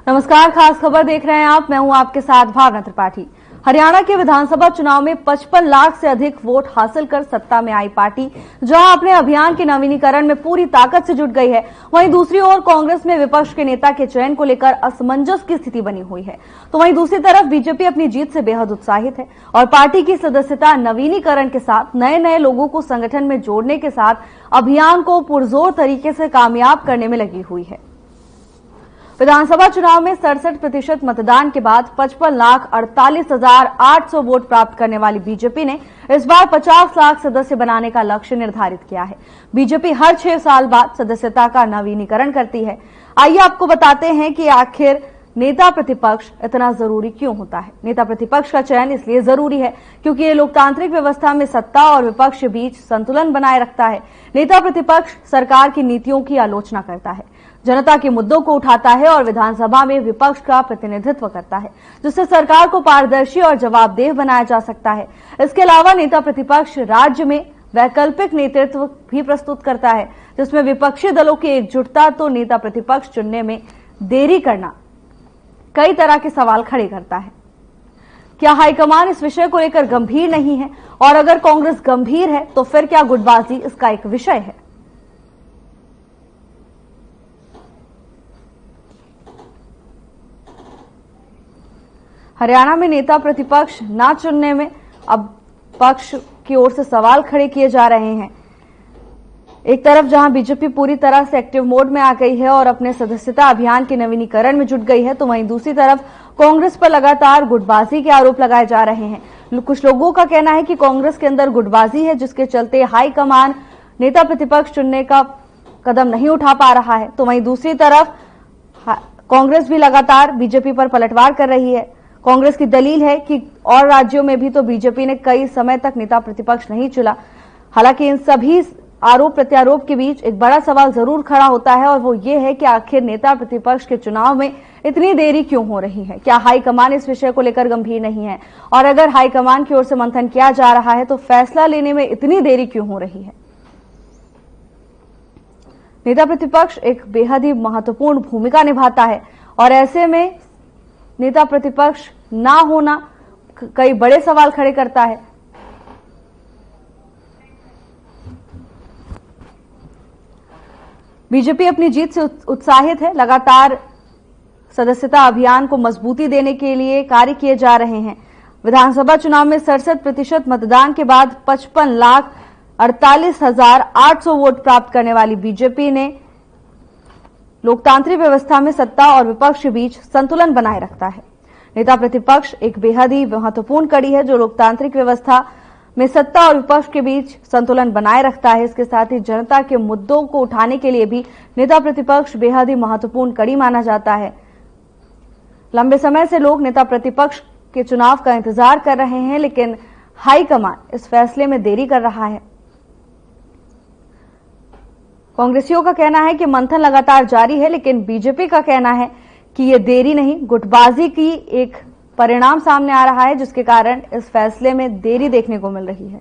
नमस्कार, खास खबर देख रहे हैं आप। मैं हूं आपके साथ भावना त्रिपाठी। हरियाणा के विधानसभा चुनाव में 55 लाख से अधिक वोट हासिल कर सत्ता में आई पार्टी जहां अपने अभियान के नवीनीकरण में पूरी ताकत से जुट गई है, वहीं दूसरी ओर कांग्रेस में विपक्ष के नेता के चयन को लेकर असमंजस की स्थिति बनी हुई है। तो वहीं दूसरी तरफ बीजेपी अपनी जीत से बेहद उत्साहित है और पार्टी की सदस्यता नवीनीकरण के साथ नए नए लोगों को संगठन में जोड़ने के साथ अभियान को पुरजोर तरीके से कामयाब करने में लगी हुई है। विधानसभा चुनाव में 67% मतदान के बाद 55,48,800 वोट प्राप्त करने वाली बीजेपी ने इस बार 50 लाख सदस्य बनाने का लक्ष्य निर्धारित किया है। बीजेपी हर 6 साल बाद सदस्यता का नवीनीकरण करती है। आइए आपको बताते हैं कि आखिर नेता प्रतिपक्ष इतना जरूरी क्यों होता है। नेता प्रतिपक्ष का चयन इसलिए जरूरी है क्योंकि ये लोकतांत्रिक व्यवस्था में सत्ता और विपक्ष के बीच संतुलन बनाए रखता है। नेता प्रतिपक्ष सरकार की नीतियों की आलोचना करता है, जनता के मुद्दों को उठाता है और विधानसभा में विपक्ष का प्रतिनिधित्व करता है, जिससे सरकार को पारदर्शी और जवाबदेह बनाया जा सकता है। इसके अलावा नेता प्रतिपक्ष राज्य में वैकल्पिक नेतृत्व भी प्रस्तुत करता है, जिसमें विपक्षी दलों की एकजुटता तो नेता प्रतिपक्ष चुनने में देरी करना कई तरह के सवाल खड़े करता है। क्या हाईकमान इस विषय को लेकर गंभीर नहीं है? और अगर कांग्रेस गंभीर है तो फिर क्या गुटबाजी इसका एक विषय है? हरियाणा में नेता प्रतिपक्ष न चुनने में अब पक्ष की ओर से सवाल खड़े किए जा रहे हैं। एक तरफ जहां बीजेपी पूरी तरह से एक्टिव मोड में आ गई है और अपने सदस्यता अभियान के नवीनीकरण में जुट गई है, तो वहीं दूसरी तरफ कांग्रेस पर लगातार गुटबाजी के आरोप लगाए जा रहे हैं। कुछ लोगों का कहना है कि कांग्रेस के अंदर गुटबाजी है, जिसके चलते हाईकमान नेता प्रतिपक्ष चुनने का कदम नहीं उठा पा रहा है। तो वहीं दूसरी तरफ कांग्रेस भी लगातार बीजेपी पर पलटवार कर रही है। कांग्रेस की दलील है कि और राज्यों में भी तो बीजेपी ने कई समय तक नेता प्रतिपक्ष नहीं चुना। हालांकि इन सभी आरोप प्रत्यारोप के बीच एक बड़ा सवाल जरूर खड़ा होता है और वो ये है कि आखिर नेता प्रतिपक्ष के चुनाव में इतनी देरी क्यों हो रही है? क्या हाईकमान इस विषय को लेकर गंभीर नहीं है? और अगर हाईकमान की ओर से मंथन किया जा रहा है तो फैसला लेने में इतनी देरी क्यों हो रही है? नेता प्रतिपक्ष एक बेहद ही महत्वपूर्ण भूमिका निभाता है और ऐसे में नेता प्रतिपक्ष ना होना कई बड़े सवाल खड़े करता है। बीजेपी अपनी जीत से उत्साहित है। लगातार सदस्यता अभियान को मजबूती देने के लिए कार्य किए जा रहे हैं। विधानसभा चुनाव में 67% मतदान के बाद 55,48,800 वोट प्राप्त करने वाली बीजेपी ने लोकतांत्रिक व्यवस्था में सत्ता और विपक्ष के बीच संतुलन बनाए रखता है। नेता प्रतिपक्ष एक बेहद ही महत्वपूर्ण कड़ी है जो लोकतांत्रिक व्यवस्था में सत्ता और विपक्ष के बीच संतुलन बनाए रखता है। इसके साथ ही जनता के मुद्दों को उठाने के लिए भी नेता प्रतिपक्ष बेहद ही महत्वपूर्ण कड़ी माना जाता है। लंबे समय से लोग नेता प्रतिपक्ष के चुनाव का इंतजार कर रहे हैं, लेकिन हाईकमान इस फैसले में देरी कर रहा है। कांग्रेसियों का कहना है कि मंथन लगातार जारी है, लेकिन बीजेपी का कहना है कि ये देरी नहीं, गुटबाजी की एक परिणाम सामने आ रहा है, जिसके कारण इस फैसले में देरी देखने को मिल रही है।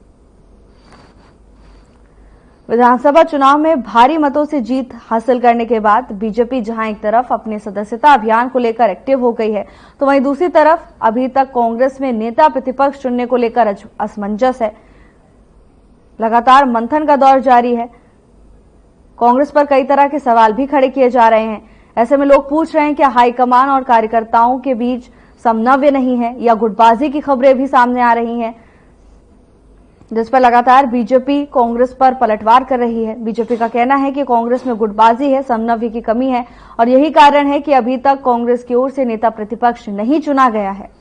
विधानसभा चुनाव में भारी मतों से जीत हासिल करने के बाद बीजेपी जहां एक तरफ अपने सदस्यता अभियान को लेकर एक्टिव हो गई है, तो वहीं दूसरी तरफ अभी तक कांग्रेस में नेता प्रतिपक्ष चुनने को लेकर असमंजस है। लगातार मंथन का दौर जारी है। कांग्रेस पर कई तरह के सवाल भी खड़े किए जा रहे हैं। ऐसे में लोग पूछ रहे हैं कि हाईकमान और कार्यकर्ताओं के बीच समन्वय नहीं है या गुटबाजी की खबरें भी सामने आ रही हैं, जिस पर लगातार बीजेपी कांग्रेस पर पलटवार कर रही है। बीजेपी का कहना है कि कांग्रेस में गुटबाजी है, समन्वय की कमी है और यही कारण है कि अभी तक कांग्रेस की ओर से नेता प्रतिपक्ष नहीं चुना गया है।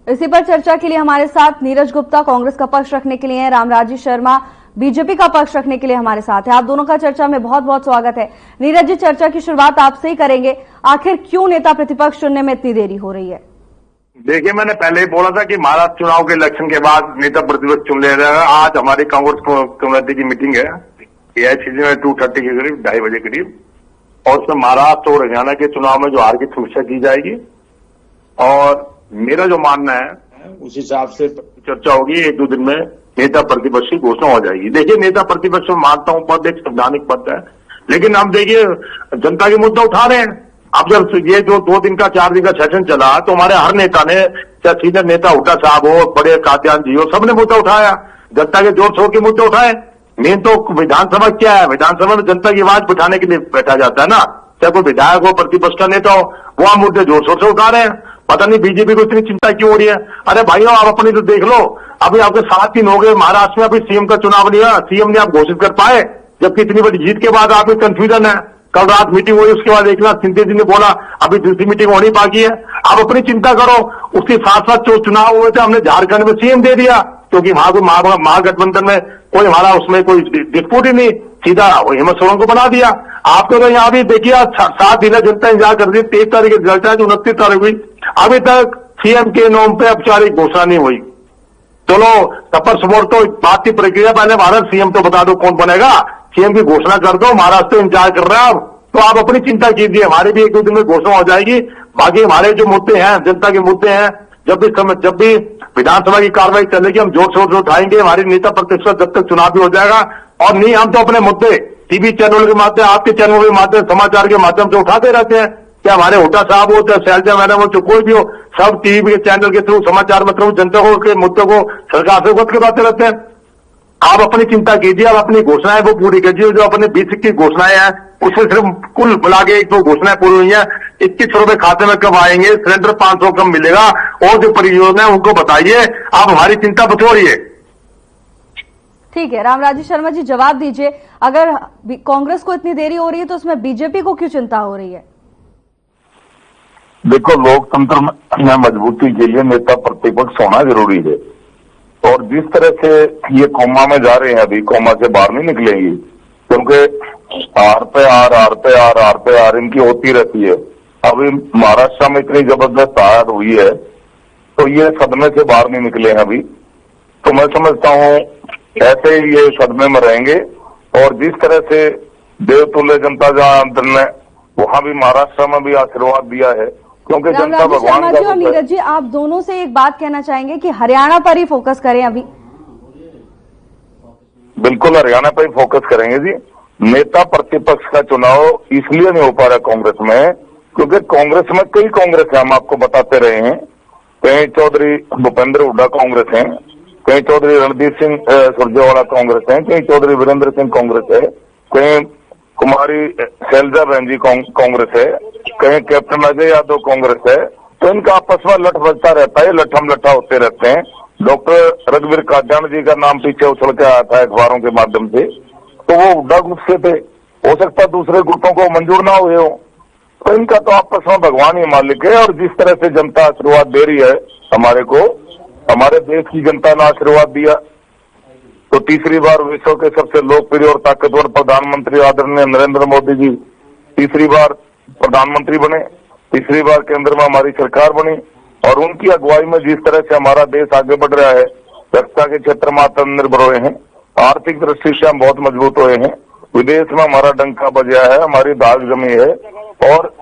इसी पर चर्चा के लिए हमारे साथ नीरज गुप्ता कांग्रेस का पक्ष रखने के लिए, रामराजी शर्मा बीजेपी का पक्ष रखने के लिए हमारे साथ है। आप दोनों का चर्चा में बहुत बहुत स्वागत है। नीरज जी, चर्चा की शुरुआत आपसे ही करेंगे। आखिर क्यों नेता प्रतिपक्ष चुनने में इतनी देरी हो रही है? देखिए, मैंने पहले ही बोला था कि महाराष्ट्र चुनाव के इलेक्शन के बाद नेता प्रतिपक्ष चुन लिया जाएगा। आज हमारी कांग्रेस कमेटी की मीटिंग है, AICC में 2:30 के करीब, 2:30 बजे करीब, और उसमें महाराष्ट्र और हरियाणा के चुनाव में जो हार की समीक्षा की जाएगी। और मेरा जो मानना है उस हिसाब से चर्चा होगी। 1-2 दिन में नेता प्रतिपक्ष की घोषणा हो जाएगी। देखिए, नेता प्रतिपक्ष में मानता हूं पद एक संवैधानिक पद है, लेकिन हम देखिए जनता के मुद्दा उठा रहे हैं। अब जब ये जो 2 दिन का 4 दिन का सेशन चला तो हमारे हर नेता ने, चाहे सीनियर नेता हुड्डा साहब हो, बड़े कात्यायन जी हो, सबने मुद्दा उठाया, जनता के जोर शोर के मुद्दे उठाए। मेन तो विधानसभा क्या है, विधानसभा में जनता की आवाज बिठाने के लिए बैठा जाता है ना, चाहे कोई विधायक हो, प्रतिपक्ष का नेता हो, वो हम मुद्दे जोर शोर से उठा रहे हैं। पता नहीं बीजेपी को इतनी चिंता क्यों हो रही है। अरे भाइयों, आप अपनी तो देख लो, अभी आपके 7 दिन हो गए महाराष्ट्र में, अभी सीएम का चुनाव नहीं हुआ, सीएम ने आप घोषित कर पाए, जबकि इतनी बड़ी जीत के बाद आपको कंफ्यूजन है। कल रात मीटिंग हुई, उसके बाद एकनाथ शिंदे जी ने बोला अभी दूसरी मीटिंग होनी बाकी है। आप अपनी चिंता करो। उसके साथ साथ जो चुनाव हुए थे, हमने झारखंड में सीएम दे दिया, क्योंकि वहां को महागठबंधन में कोई हमारा उसमें कोई डिस्प्यूट ही नहीं, सीधा हेमंत सोरेन को बना दिया। आपको तो यहाँ भी देखिए 7 दिन जनता इंतजार कर रही है। 23 तारीख की रिजल्ट है, जो 29 तारीख हुई, अभी तक सीएम के नाम पे औपचारिक घोषणा नहीं हुई। चलो तपर सुमोर तो बात की प्रक्रिया, पहले भारत सीएम तो बता दो कौन बनेगा, सीएम की घोषणा कर दो। महाराष्ट्र इंतजार कर रहा है अब, तो आप अपनी चिंता कीजिए, हमारी भी 1-2 दिन में घोषणा हो जाएगी। बाकी हमारे जो मुद्दे हैं, जनता के मुद्दे हैं, जब भी विधानसभा की कार्रवाई चलेगी, हम जोर शोर से उठाएंगे। हमारी नेता प्रतिपक्ष जब तक चुनाव भी हो जाएगा, और नहीं हम तो अपने मुद्दे टीवी चैनल के माध्यम, आपके चैनल के माध्यम, समाचार के माध्यम से उठाते रहते हैं। क्या हमारे हुड्डा साहब हो, चाहे शैलजा मैडम हो, चाहे कोई भी हो, सब टीवी के चैनल के थ्रू, समाचार में थ्रू जनता को के मुद्दों को सरकार से अवगत करवाते रहते हैं। आप अपनी चिंता कीजिए, आप अपनी घोषणाएं वो पूरी कीजिए। जो अपने 20 की घोषणाएं हैं, उसमें सिर्फ कुल मिला के 1-2 घोषणाएं पूरी हुई हैं। 21 रुपए खाते में कब आएंगे, सिलेंडर 500 कम मिलेगा, और जो परियोजना है उनको बताइए। आप हमारी चिंता बटोरिए। ठीक है, रामराजी शर्मा जी जवाब दीजिए, अगर कांग्रेस को इतनी देरी हो रही है तो उसमें बीजेपी को क्यों चिंता हो रही है? देखो, लोकतंत्र में मजबूती के लिए नेता प्रतिपक्ष होना जरूरी है, और जिस तरह से ये कोमा में जा रहे हैं, अभी कोमा से बाहर नहीं निकलेंगी, क्योंकि आर पे आर इनकी होती रहती है। अभी महाराष्ट्र में इतनी जबरदस्त हार हुई है, तो ये सदमे से बाहर नहीं निकले हैं अभी। तो मैं समझता हूँ ऐसे ही ये सदमे में रहेंगे, और जिस तरह से देवतुल्य जनता जहां अंदर ने, वहां भी महाराष्ट्र में भी आशीर्वाद दिया है, क्योंकि जनता भगवान शर्मा जी और नीरज जी, आप दोनों से एक बात कहना चाहेंगे कि हरियाणा पर ही फोकस करें अभी? बिल्कुल हरियाणा पर ही फोकस करेंगे जी। नेता प्रतिपक्ष का चुनाव इसलिए नहीं हो पा रहा कांग्रेस में, क्योंकि कांग्रेस में कई कांग्रेस है, हम आपको बताते रहे हैं। कहीं चौधरी भूपेंद्र हुड्डा कांग्रेस है, कहीं चौधरी रणदीप सिंह सुरजेवाला कांग्रेस है, कहीं चौधरी वीरेंद्र सिंह कांग्रेस है, कहीं कुमारी शैलजा बहन जी कांग्रेस है, कहीं कैप्टन अजय यादव कांग्रेस है। तो इनका आपस में लठ बजता रहता है, लठम लठा होते रहते हैं। डॉक्टर रघुवीर कात्यायन जी का नाम पीछे उछल के आया था अखबारों के माध्यम से, तो वो हुड्डा ग्रुप से थे, हो सकता है दूसरे ग्रुपों को मंजूर ना हुए हो। तो इनका तो आपस में भगवान ही मालिक है, और जिस तरह से जनता आशीर्वाद दे रही है हमारे को, हमारे देश की जनता ने आशीर्वाद दिया, तो तीसरी बार विश्व के सबसे लोकप्रिय और ताकतवर प्रधानमंत्री आदरणीय नरेंद्र मोदी जी तीसरी बार प्रधानमंत्री बने, तीसरी बार केंद्र में हमारी सरकार बनी, और उनकी अगुवाई में जिस तरह से हमारा देश आगे बढ़ रहा है, रक्षा के क्षेत्र में आत्मनिर्भर हुए हैं, आर्थिक दृष्टि से हम बहुत मजबूत हुए हैं, विदेश में हमारा डंका बजा है, हमारी दाग जमी है। और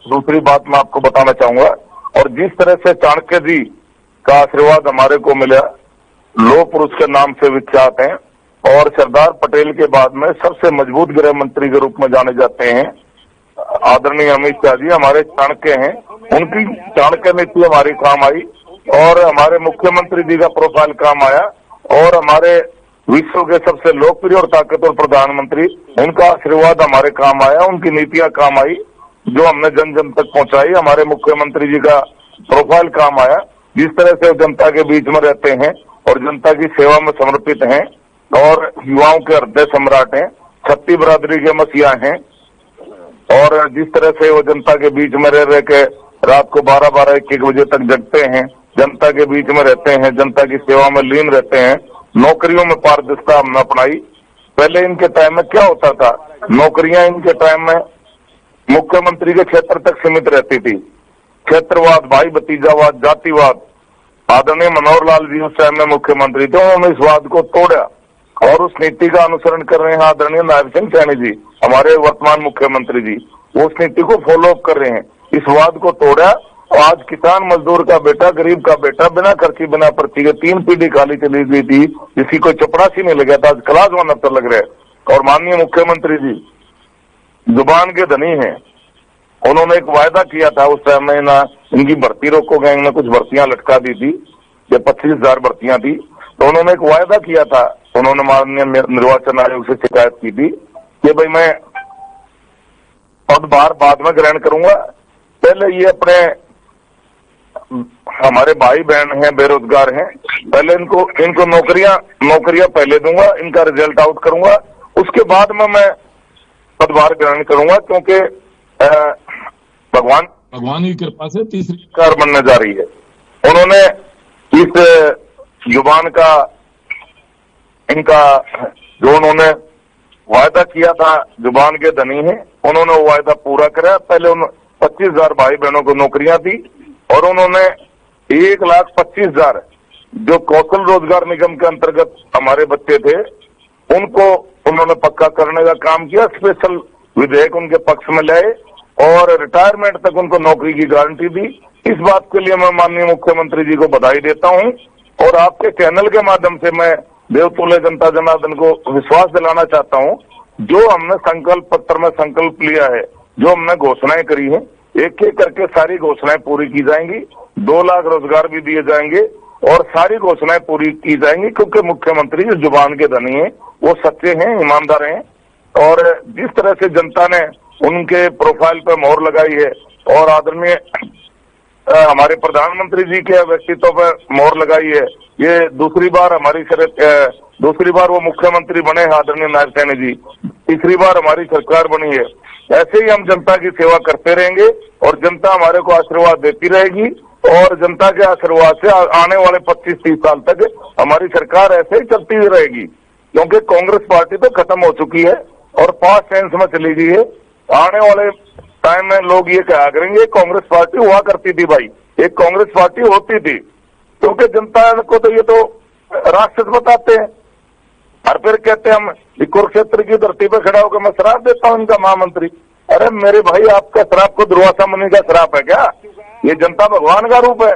दूसरी बात मैं आपको बताना चाहूंगा, और जिस तरह से चाणक्य जी का आशीर्वाद हमारे को मिला, लोह पुरुष के नाम से विख्यात हैं, और सरदार पटेल के बाद में सबसे मजबूत गृह मंत्री के रूप में जाने जाते हैं आदरणीय अमित शाह जी, हमारे चाणक्य हैं। उनकी चाणक्य नीति हमारी काम आई, और हमारे मुख्यमंत्री जी का प्रोफाइल काम आया, और हमारे विश्व के सबसे लोकप्रिय और ताकतवर प्रधानमंत्री, उनका आशीर्वाद हमारे काम आया, उनकी नीतियां काम आई, जो हमने जन जन तक पहुंचाई। हमारे मुख्यमंत्री जी का प्रोफाइल काम आया, जिस तरह से जनता के बीच में रहते हैं और जनता की सेवा में समर्पित हैं, और युवाओं के हृदय सम्राट हैं, छत्ती बिरादरी के मसीहा हैं, और जिस तरह से वो जनता के बीच में रह के रात को 12-12, 1-1 बजे तक जगते हैं, जनता के बीच में रहते हैं, जनता की सेवा में लीन रहते हैं। नौकरियों में पारदर्शिता हमने अपनाई। पहले इनके टाइम में क्या होता था, नौकरियां इनके टाइम में मुख्यमंत्री के क्षेत्र तक सीमित रहती थी। क्षेत्रवाद, भाई भतीजावाद, जातिवाद, आदरणीय मनोहर लाल जी उस टाइम में मुख्यमंत्री थे, उन्होंने इस वाद को तोड़ा, और उस नीति का अनुसरण कर रहे हैं आदरणीय नायब सिंह सैनी जी, हमारे वर्तमान मुख्यमंत्री जी, वो उस नीति को फॉलो अप कर रहे हैं। इस वाद को तोड़ा और आज किसान मजदूर का बेटा, गरीब का बेटा बिना खर्ची बिना पर्ची के 3 पीढ़ी खाली चली गई थी, जिसकी कोई चपरासी नहीं लगा था, आज क्लास 1 अफसर लग रहे हैं। और माननीय मुख्यमंत्री जी जुबान के धनी हैं, उन्होंने एक वायदा किया था उस टाइम में ना, इनकी भर्ती रोको गैंग ने कुछ भर्तियां लटका दी थी, ये 25,000 भर्तियां थी, तो उन्होंने एक वायदा किया था, उन्होंने माननीय निर्वाचन आयोग से शिकायत की थी कि भाई मैं पदभार बाद में ग्रहण करूंगा, पहले ये अपने हमारे भाई बहन हैं, बेरोजगार हैं, पहले इनको नौकरियां पहले दूंगा, इनका रिजल्ट आउट करूंगा, उसके बाद में मैं पदभार ग्रहण करूंगा, क्योंकि भगवान की कृपा से तीसरी सरकार बनने जा रही है। उन्होंने इस जुबान का, इनका जो उन्होंने वायदा किया था, जुबान के धनी हैं, उन्होंने वो वायदा पूरा करा। पहले 25,000 भाई बहनों को नौकरियां दी और उन्होंने 1,25,000 जो कौशल रोजगार निगम के अंतर्गत हमारे बच्चे थे, उनको उन्होंने पक्का करने का काम किया। स्पेशल विधेयक उनके पक्ष में लाए और रिटायरमेंट तक उनको नौकरी की गारंटी दी। इस बात के लिए मैं माननीय मुख्यमंत्री जी को बधाई देता हूं और आपके चैनल के माध्यम से मैं देवतुल्य जनता जनार्दन को विश्वास दिलाना चाहता हूं, जो हमने संकल्प पत्र में संकल्प लिया है, जो हमने घोषणाएं करी हैं, एक एक करके सारी घोषणाएं पूरी की जाएंगी। 2 लाख रोजगार भी दिए जाएंगे और सारी घोषणाएं पूरी की जाएंगी, क्योंकि मुख्यमंत्री जो जुबान के धनी हैं, वो सच्चे हैं, ईमानदार हैं और जिस तरह से जनता ने उनके प्रोफाइल पर मोहर लगाई है और आदरणीय हमारे प्रधानमंत्री जी के व्यक्तित्व पर मोहर लगाई है, ये दूसरी बार वो मुख्यमंत्री बने हैं आदरणीय नायब सैनी जी, तीसरी बार हमारी सरकार बनी है। ऐसे ही हम जनता की सेवा करते रहेंगे और जनता हमारे को आशीर्वाद देती रहेगी और जनता के आशीर्वाद से आने वाले 25-30 साल तक हमारी सरकार ऐसे ही चलती हुई रहेगी, क्योंकि कांग्रेस पार्टी तो खत्म हो चुकी है और पास्ट टेंस में चली गई है। आने वाले टाइम में लोग ये कहा करेंगे कांग्रेस पार्टी हुआ करती थी, भाई एक कांग्रेस पार्टी होती थी, क्योंकि जनता को तो ये तो राक्षस बताते हैं और फिर कहते हैं हम कुरुक्षेत्र की धरती पर खड़ा होकर मैं श्राप देता हूं इनका महामंत्री। अरे मेरे भाई, आपका श्राप को दुर्वासा मुनि का श्राप है क्या? ये जनता भगवान का रूप है,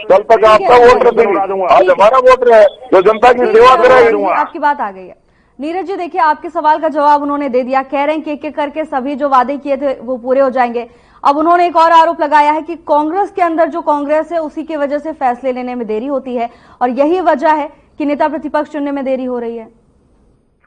कल तक आपका वोट रखेगी, आज हमारा वोट है, जो जनता की सेवा करेगी। आपकी बात आ गई है नीरज जी। देखिए, आपके सवाल का जवाब उन्होंने दे दिया, कह रहे हैं कि एक एक करके सभी जो वादे किए थे वो पूरे हो जाएंगे। अब उन्होंने एक और आरोप लगाया है कि कांग्रेस के अंदर जो कांग्रेस है उसी की वजह से फैसले लेने में देरी होती है और यही वजह है कि नेता प्रतिपक्ष चुनने में देरी हो रही है।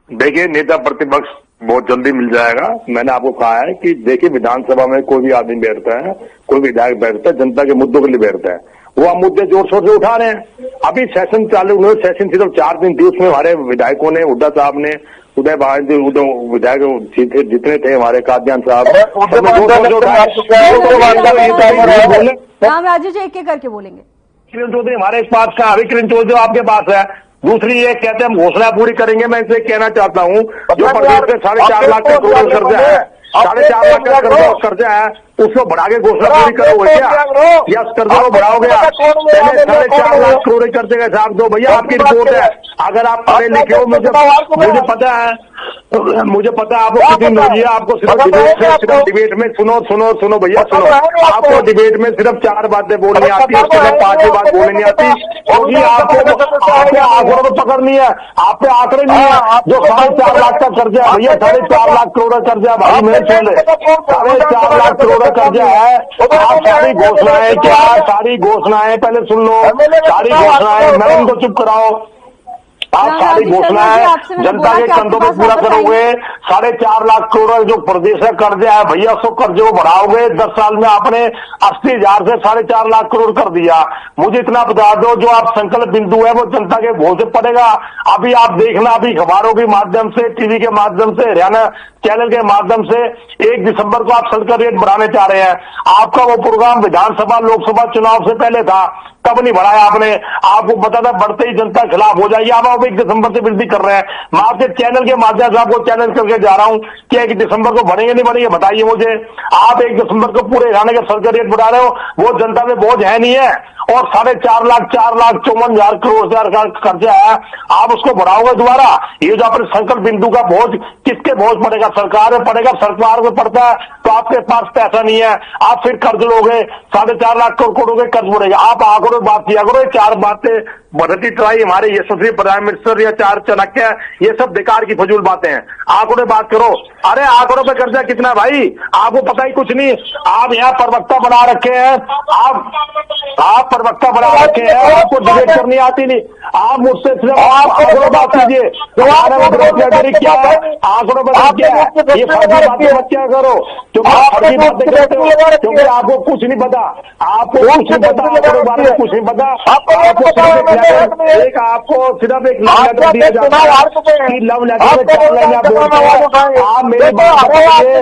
देखिए, नेता प्रतिपक्ष बहुत जल्दी मिल जाएगा। मैंने आपको कहा है कि देखिए, विधानसभा में कोई भी आदमी बैठता है, कोई विधायक बैठता है, जनता के मुद्दों के लिए बैठता है, वो हम मुद्दे जोर शोर से उठा रहे हैं। अभी सेशन चालू हुए, सेशन सिर्फ 4 दिन थी, उसमें हमारे विधायकों ने, हुड्डा साहब ने, उदय विधायक जितने थे हमारे काद्यान साहब, राम राजू जी एक एक करके बोलेंगे। किरण चौधरी हमारे पास का, अभी किरण चौधरी आपके पास है। दूसरी ये कहते हैं हम घोषणा पूरी करेंगे। मैं इसे कहना चाहता हूँ, जो प्रदेश में 4.5 लाख का करोड़ कर्जा है, 4.5 लाख का कर्जा है, उसको बढ़ा के घोषणा पूरी करोगे क्या? या कर्जे को बढ़ाओगे आप? 4.5 लाख करोड़ कर्जे का हिसाब दो भैया, आपकी रिपोर्ट है। अगर आप पढ़े लिखे हो, मुझे पता है, आपको कितनी नॉलेज है। आपको सिर्फ डिबेट में सुनो भैया, सुनो, आपको डिबेट में सिर्फ 4 बातें बोलनी आती है, उसके बाद 5 बात बोलनी नहीं आती, क्योंकि आपके आंकड़ों में पकड़ नहीं है, आप पे आंकड़े नहीं है। जो 4.5 लाख का कर्जा है भैया, 4.5 लाख करोड़ का कर्जा है भाई, मेरे सुन, 4.5 लाख करोड़ कर्जा है। आप सारी घोषणाएं, क्या सारी घोषणाएं, पहले सुन लो, सारी घोषणाएं, मैं उनको चुप कराओ। आप सारी घोषणाएं जनता के कंधों में पूरा करोगे। 4.5 लाख करोड़ जो प्रदेश का कर्जा है भैया, उसको कर्जे को बढ़ाओगे। 10 साल में आपने 80,000 से 4.5 लाख करोड़ कर दिया। मुझे इतना बता दो, जो आप संकल्प बिंदु है वो जनता के भोज से पड़ेगा। अभी आप देखना, अभी अखबारों के माध्यम से, टीवी के माध्यम से, हरियाणा चैनल के माध्यम से 1 दिसंबर को आप सड़क रेट बढ़ाने चाह रहे हैं। आपका वो प्रोग्राम विधानसभा लोकसभा चुनाव से पहले था, तब नहीं बढ़ाया आपने। आपको पता था बढ़ते ही जनता खिलाफ हो जाएगी, आप 1 दिसंबर से वृद्धि कर रहे हैं। मैं आपके चैनल के माध्यम से आपको चैलेंज करके जा रहा हूं कि 1 दिसंबर को बढ़ेंगे नहीं बढ़ेंगे, बताइए मुझे। आप 1 दिसंबर को पूरे हरियाणा के सर्कल रेट बढ़ा रहे हो, वो जनता पे बोझ है नहीं है। और 4,54,54,54 करोड़ का खर्चा है, आप उसको बढ़ाओगे दोबारा। ये जो अपने संकल्प बिंदु का बोझ किसके बोझ पड़ेगा? सरकार में पड़ेगा। सरकार में पड़ता है तो आपके पास पैसा नहीं है, आप फिर कर्ज लोगे, 4.5 लाख करोड़ के कर्ज बढ़ेगा। आप आंकड़ों में बात किया करो, 4 बातें बढ़ती ट्राई हमारे यशस्वी प्राइम मिनिस्टर या 4 चाणक्य, ये सब बेकार की फजूल बातें हैं। आंकड़ों में बात करो। अरे आंकड़ों पे कर्जा कितना भाई, आपको पता ही कुछ नहीं। आप यहाँ प्रवक्ता बना रखे हैं, आप प्रवक्ता बना रखे हैं, आपको डिबेट करनी आती नहीं। आप मुझसे सिर्फ आंकड़ों बात कीजिए, क्या है आंकड़ों में क्या है, ये फर्जी बातें मत क्या करो, क्योंकि फर्जी बातें करते हो, क्योंकि आपको कुछ नहीं पता, आपको कुछ नहीं पता, आंकड़ों बारे में कुछ नहीं पता। आपको सिर्फ एक लव लेटर दिया जाता है, लव लेटर में 4 लाइन आप बोलते हैं। आप मेरी बात करिए,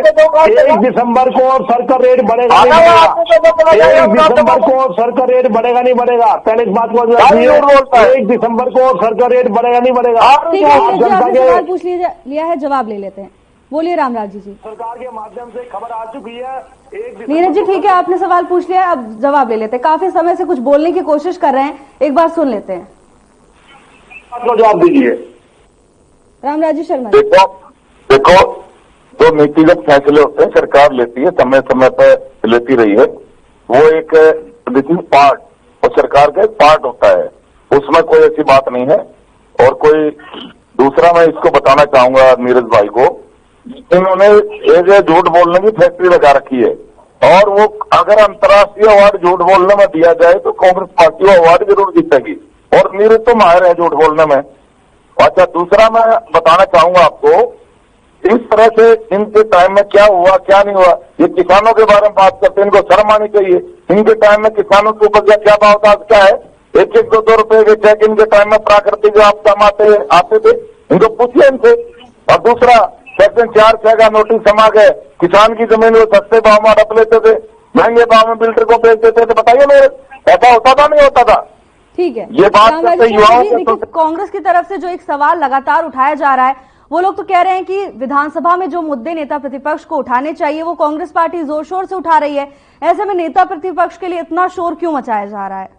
1 दिसंबर को सर्कल रेट बढ़ेगा नहीं बढ़ेगा, 1 दिसंबर को सर्कल रेट बढ़ेगा नहीं बढ़ेगा, पहले इस बात को 1 दिसंबर को सर्कल रेट बढ़ेगा नहीं बढ़ेगा। ठीक है, आपने सवाल पूछ लिया है, जवाब ले लेते हैं। बोलिए रामराज जी। सरकार के माध्यम से खबर आ चुकी है। नीरज जी ठीक है, आपने सवाल पूछ लिया, अब जवाब ले लेते हैं। काफी समय से कुछ बोलने की कोशिश कर रहे हैं, एक बार सुन लेते हैं। जवाब दीजिए रामराज जी शर्मा। देखो जो नीतिगत फैसले होते हैं सरकार लेती है, समय समय पर लेती रही है, वो एक पार्ट और सरकार का एक पार्ट होता है, उसमें कोई ऐसी बात नहीं है। और कोई दूसरा मैं इसको बताना चाहूंगा नीरज भाई को, इन्होंने एक झूठ बोलने की फैक्ट्री लगा रखी है, और वो अगर अंतर्राष्ट्रीय अवार्ड झूठ बोलने में दिया जाए तो कांग्रेस पार्टी वो अवार्ड जरूर जीतेगी, और नीरज तो माहिर है झूठ बोलने में। अच्छा, दूसरा मैं बताना चाहूंगा आपको, इस तरह से इनके टाइम में क्या हुआ क्या नहीं हुआ, ये किसानों के बारे में बात करते हैं, इनको शर्म आनी चाहिए। इनके टाइम में किसानों की उपज का क्या भाव था, क्या है, 1-1, 2-2 रुपए के चेक इनके टाइम में प्राकृतिक आपदा आते थे, इनको पूछिए इनसे। और दूसरा, सेक्शन 4(6) का नोटिस समा गए, किसान की जमीन वो सस्ते भाव में हड़प लेते थे, महंगे भाव में बिल्डर को बेच देते थे। बताइए मेरे, ऐसा होता था नहीं होता था? ठीक है, ये बात करते युवाओं कांग्रेस की तरफ से जो एक सवाल लगातार उठाया जा रहा है, वो लोग तो कह रहे हैं कि विधानसभा में जो मुद्दे नेता प्रतिपक्ष को उठाने चाहिए वो कांग्रेस पार्टी जोर शोर से उठा रही है। ऐसे में नेता प्रतिपक्ष के लिए इतना शोर क्यों मचाया जा रहा है?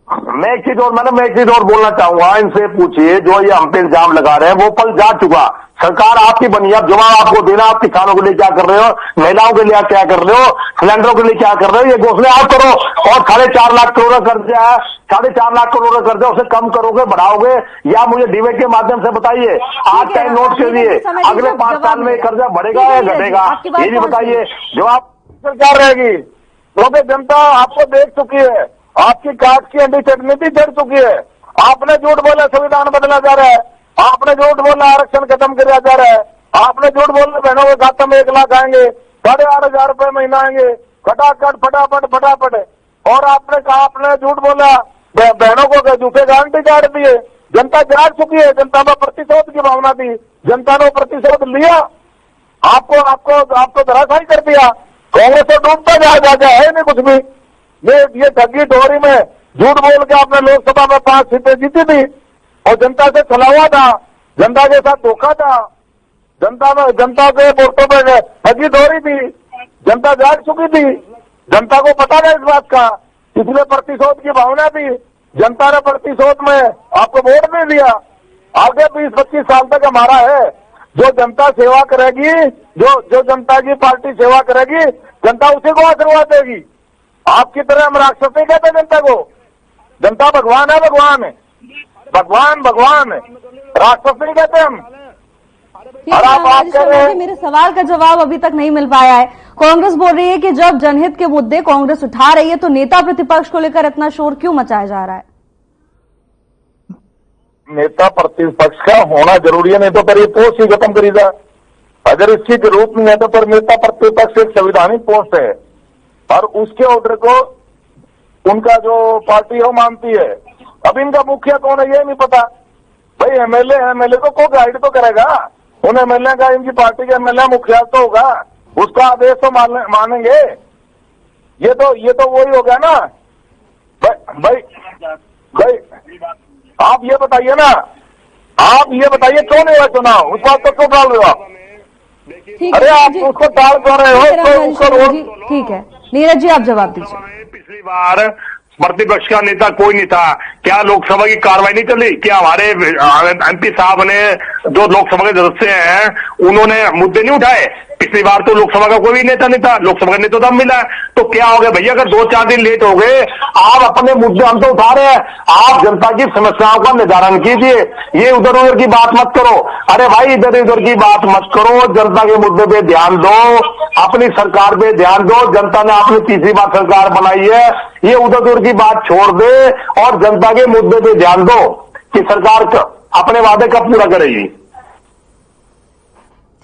मैं एक चीज और बोलना चाहूंगा, इनसे पूछिए जो ये हम पे इल्जाम लगा रहे हैं वो पल जा चुका। सरकार आपकी बनी, अब जवाब आपको देना, आप किसानों के लिए क्या कर रहे हो, महिलाओं के लिए क्या कर रहे हो, सिलेंडरों के लिए क्या कर रहे हो, ये घोषणा आप करो। और 4.5 लाख करोड़ कर्जा है, 4.5 लाख करोड़ कर्जा, उसे कम करोगे बढ़ाओगे, या मुझे डिबेट के माध्यम से बताइए। आज का नोट के लिए अगले 5 साल में कर्जा बढ़ेगा या घटेगा, ये भी बताइए। जवाब सरकार रहेगी, क्योंकि जनता आपको देख चुकी है, आपकी काट की अंडी चटनी भी चढ़ चुकी है। आपने झूठ बोला संविधान बदला जा रहा है, आपने झूठ बोला आरक्षण खत्म किया जा रहा है, आपने झूठ बोला बहनों के खाते में 1 लाख आएंगे, 8,500 रुपए महीना आएंगे, खटाखट फटाफट। और आपने कहा, आपने झूठ बोला, बहनों को झूठे गारंटी काट दिए। जनता जाग चुकी है, जनता में प्रतिशोध की भावना थी, जनता ने प्रतिशोध लिया, आपको धराशायी कर दिया। कांग्रेस तो डूबता जा है नहीं कुछ भी। ये ठगी डोरी में झूठ बोल के आपने लोकसभा में 5 सीटें जीती थी, और जनता से छला हुआ था, जनता के साथ धोखा था, जनता के वोटों में ठगी डोरी थी, जनता जाग चुकी थी, जनता को पता था इस बात का, इसलिए प्रतिशोध की भावना थी। जनता ने प्रतिशोध में आपको वोट नहीं दिया। आगे 20-25 साल तक हमारा है, जो जनता सेवा करेगी, जो जनता की पार्टी सेवा करेगी, जनता उसी को आशीर्वाद देगी। आपकी तरह हम राक्षस नहीं कहते जनता को, जनता भगवान है, भगवान राक्षस नहीं कहते हम। और आप कह रहे हैं, मेरे सवाल का जवाब अभी तक नहीं मिल पाया है। कांग्रेस बोल रही है कि जब जनहित के मुद्दे कांग्रेस उठा रही है तो नेता प्रतिपक्ष को लेकर इतना शोर क्यों मचाया जा रहा है? नेता प्रतिपक्ष का होना जरूरी है, नहीं तो फिर ये पोस्ट ही खत्म करी जाए। अगर इसकी जरूरत नहीं है तो फिर नेता प्रतिपक्ष एक संवैधानिक पोस्ट है, और उसके ऑर्डर को उनका जो पार्टी है वो मानती है। अब इनका मुखिया कौन है ये नहीं पता। भाई एमएलए को गाइड तो करेगा, उन एमएलए का, इनकी पार्टी के एमएलए मुखिया तो होगा, उसका आदेश तो मानेंगे। ये तो वही हो गया ना भाई। आप ये बताइए ना, आप ये बताइए क्यों नहीं हुआ चुनाव, उस बात को क्यों टाल रहे हो आप? ठीक अरे है आप उसको टाल क्यों रहे हो? ठीक है, तो रामराज उसको शर्मा रोड जी, ठीक है नीरज जी आप जवाब दीजिए। पिछली बार प्रतिपक्ष का नेता कोई नहीं था, क्या लोकसभा की कार्रवाई नहीं चली? क्या हमारे एमपी साहब ने, जो लोकसभा के सदस्य हैं, उन्होंने मुद्दे नहीं उठाए? पिछली बार तो लोकसभा का कोई भी नेता नहीं था, लोकसभा का नेता तब मिला। तो क्या हो गया भैया, अगर 2-4 दिन लेट हो गए, आप अपने मुद्दे हम तो उठा रहे हैं, आप जनता की समस्याओं का निवारण कीजिए, ये उधर उधर की बात मत करो। अरे भाई इधर उधर की बात मत करो, जनता के मुद्दे पे ध्यान दो, अपनी सरकार पे ध्यान दो। जनता ने आपने तीसरी बार सरकार बनाई है, ये उधर उधर की बात छोड़ दे और जनता के मुद्दे पे ध्यान दो कि सरकार अपने वादे कब पूरा करेगी।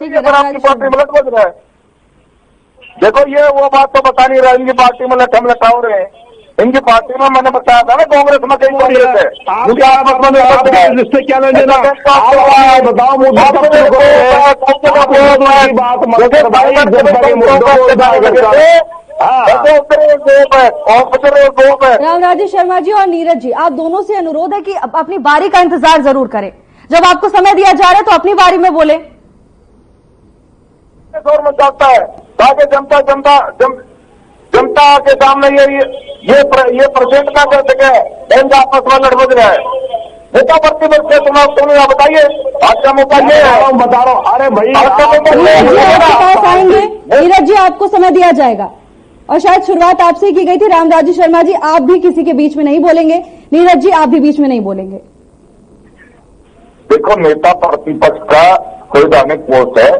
ठीक है पर आपकी रामराज पार्टी शर्मा। में लट बज रहा है। देखो ये वो बात तो बता नहीं रहा, इनकी पार्टी में लट हम लटाओ रहे हैं। इनकी पार्टी में मैंने बताया था ना, कांग्रेस में कई कांग्रेस है, क्योंकि आप जिससे क्या लेने देना? बताओ मुद्दा कब तक बात मत कर भाई, जनता के मुद्दों को उठाया रामराज शर्मा जी और नीरज जी, आप दोनों से अनुरोध है कि अपनी बारी का इंतजार जरूर करें। जब आपको समय दिया जा रहा है तो अपनी बारी में बोले। शोर मचाता है ताकि जनता के सामने ये प्रेजेंट ना कर सके। बैंक आपस में लड़ बज रहा है, नेता प्रतिपक्ष से चुनाव क्यों नहीं, बताइए। आज का मौका ये है, बता रहा हूँ। अरे भाई नीरज जी आपके पास आएंगे, नीरज जी आपको समय दिया जाएगा और शायद शुरुआत आपसे ही की गई थी। रामराज शर्मा जी आप भी किसी के बीच में नहीं बोलेंगे, नीरज जी आप भी बीच में नहीं बोलेंगे। देखो नेता प्रतिपक्ष का संवैधानिक पोस्ट है,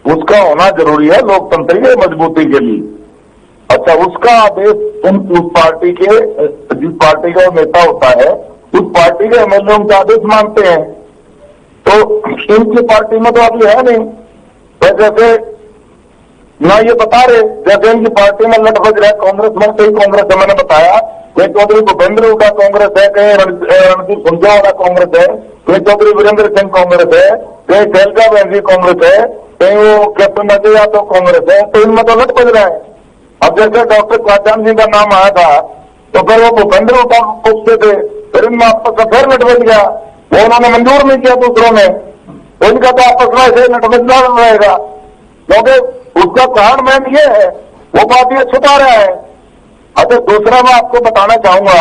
उसका होना जरूरी है लोकतंत्र की मजबूती के लिए। अच्छा, उसका आदेश उस पार्टी के, जिस पार्टी का वो नेता होता है, उस पार्टी के एमएलए उनका आदेश मानते हैं। तो इनकी पार्टी में तो अभी है नहीं, तो जैसे ना ये बता रहे, जैसे इनकी पार्टी में लट बज रहा है। कांग्रेस में कई कांग्रेस है, मैंने बताया, कहीं चौधरी भूपेंद्र का कांग्रेस है, कहीं रणदीप सुरजेवाला का कांग्रेस है, कहीं चौधरी वीरेंद्र सिंह कांग्रेस है, कहीं शैलजा बहन कांग्रेस है, कहीं वो कैप्टन अजय यादव कांग्रेस है। तो इनमें तो लट बज रहा है। अब जैसे डॉक्टर काचान सिंह का नाम आया था तो फिर वो भूपेंद्र का पूछते थे, फिर इनमें आपस का फिर लट बज गया, वो उन्होंने मंजूर नहीं किया दूसरों ने, तो इनका तो आपस में ऐसे लट बजना रहेगा। क्योंकि उसका कारण मैन ये है, वो बात ये छुपा रहा है। अच्छा, दूसरा मैं आपको बताना चाहूंगा,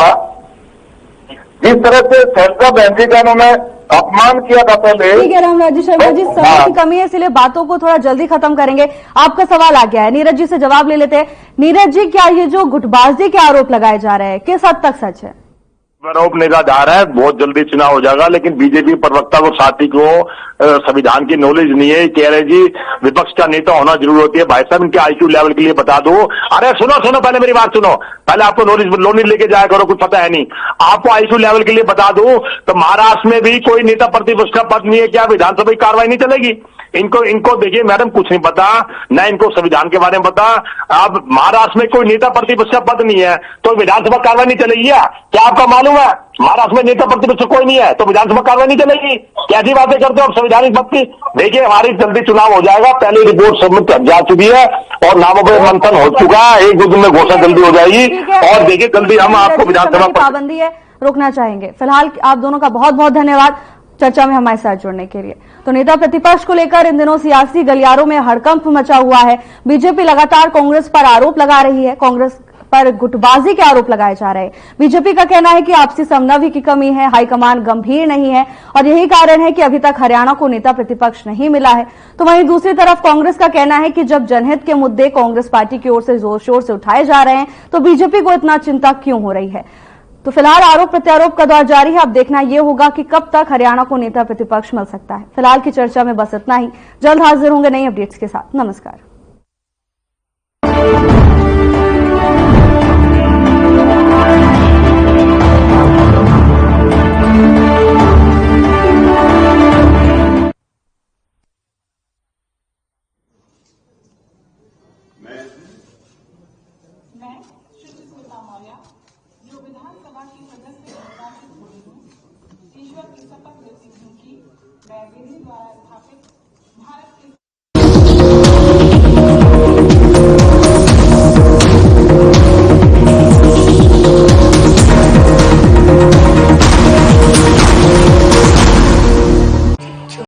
जिस तरह से शैलजा बहन जी का उन्होंने अपमान किया था पहले। ठीक है रामराज शर्मा जी, समय की कमी है इसलिए बातों को थोड़ा जल्दी खत्म करेंगे। आपका सवाल आ गया है, नीरज जी से जवाब ले लेते हैं। नीरज जी, क्या ये जो गुटबाजी के आरोप लगाए जा रहे हैं किस हद तक सच है? आरोप लगा जा रहा है, बहुत जल्दी चुनाव हो जाएगा, लेकिन बीजेपी प्रवक्ता को साथी को संविधान की नॉलेज नहीं है। कह रहे जी विपक्ष का नेता होना जरूरी होती है। भाई साहब इनके आईक्यू लेवल के लिए बता दो। अरे सुनो पहले मेरी बात सुनो, पहले आपको नॉलेज लेके जाया करो, कुछ पता है नहीं आपको। आईक्यू लेवल के लिए बता दो तो महाराष्ट्र में भी कोई नेता प्रतिपक्ष का पद नहीं है, क्या विधानसभा की कार्रवाई नहीं चलेगी? इनको देखिए मैडम, कुछ नहीं पता, न इनको संविधान के बारे में पता। अब महाराष्ट्र में कोई नेता प्रतिपक्ष का पद नहीं है तो विधानसभा कार्रवाई नहीं चलेगी? क्या आपका मालूम है महाराष्ट्र में नेता प्रतिपक्ष कोई नहीं है तो विधानसभा कार्रवाई नहीं चलेगी? कैसी बातें करते हो आप संवैधानिक पद की? देखिए हमारी जल्दी चुनाव हो जाएगा, पहली रिपोर्ट सबमिट जा चुकी है और नामों पर मंथन हो चुका है, 1-2 दिन में घोषणा जल्दी हो जाएगी। और देखिए जल्दी हम आपको विधानसभा पाबंदी है, रोकना चाहेंगे। फिलहाल आप दोनों का बहुत बहुत धन्यवाद चर्चा में हमारे साथ जुड़ने के लिए। तो नेता प्रतिपक्ष को लेकर इन दिनों सियासी गलियारों में हड़कंप मचा हुआ है। बीजेपी लगातार कांग्रेस पर आरोप लगा रही है, कांग्रेस पर गुटबाजी के आरोप लगाए जा रहे हैं। बीजेपी का कहना है कि आपसी समन्वय की कमी है, हाईकमान गंभीर नहीं है और यही कारण है कि अभी तक हरियाणा को नेता प्रतिपक्ष नहीं मिला है। तो वहीं दूसरी तरफ कांग्रेस का कहना है कि जब जनहित के मुद्दे कांग्रेस पार्टी की ओर से जोर शोर से उठाए जा रहे हैं तो बीजेपी को इतना चिंता क्यों हो रही है। तो फिलहाल आरोप प्रत्यारोप का दौर जारी है। अब देखना यह होगा कि कब तक हरियाणा को नेता प्रतिपक्ष मिल सकता है। फिलहाल की चर्चा में बस इतना ही। जल्द हाजिर होंगे नई अपडेट्स के साथ। नमस्कार। मैं श्री स्मिता मौर्य जो विधानसभा की सदस्य निर्वाचित हुई हूँ, ईश्वर की शपथ लेती हूँ कि मैं विधि द्वारा स्थापित भारत के